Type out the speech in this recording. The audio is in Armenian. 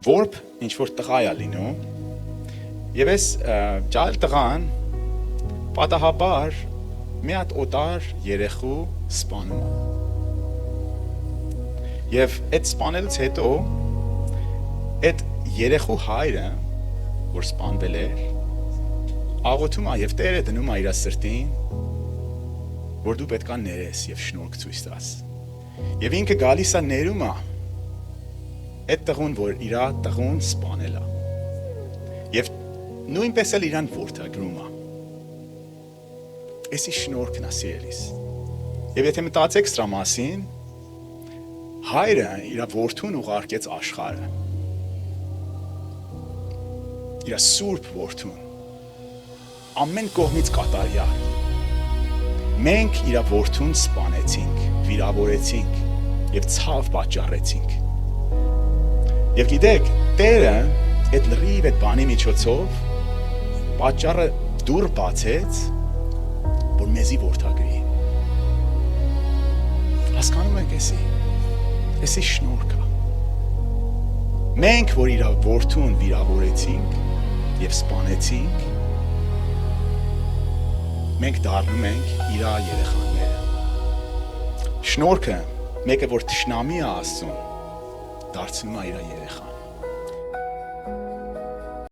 Որբ ինչ-որ տղա է լինում, եւ այս ջահել տղան պատահաբար մի հատ օտար երեխու սպանում է։ Եվ այդ սպանելուց հետո այդ երեխու հայրը, որ սպանվել էր, աղոթում է եւ Տերը դնում է իր սրտին, որ դու պետքա ներես եւ շնորհք ցույց տաս։ Եվ ինքը գալիս է ներում է այդ տղուն, որ իր տղուն սպանել է։ Եվ նույնպես էլ իրան որդեգրում է։ Էսի շնորհքն է սիրելիս։ Եվ եթե մտածեք սրա մասին, հայրը իր որդուն ուղարկեց աշխարհը։ Իր սուրբ որդուն։ Ամեն կողմից կատարյալ։ Մենք իր որդուն սպանեցինք, վիրավորեցինք եւ ցավ պատճառեցինք։ Եվ գիտեք, Տերը այդ լրիվ այդ բանի միջոցով պատճառը դուր բացեց, որ մեզի որդագրի։ Հասկանում եք էսի շնորհք է։ Մենք, որ իր որդուն վիրավորեցինք եւ սպանեցինք, մենք դառնում ենք իր երեխաները։ Շնորհքը, մեկը որ թշնամի է Աստծուն, դարձնում է իր երեխան։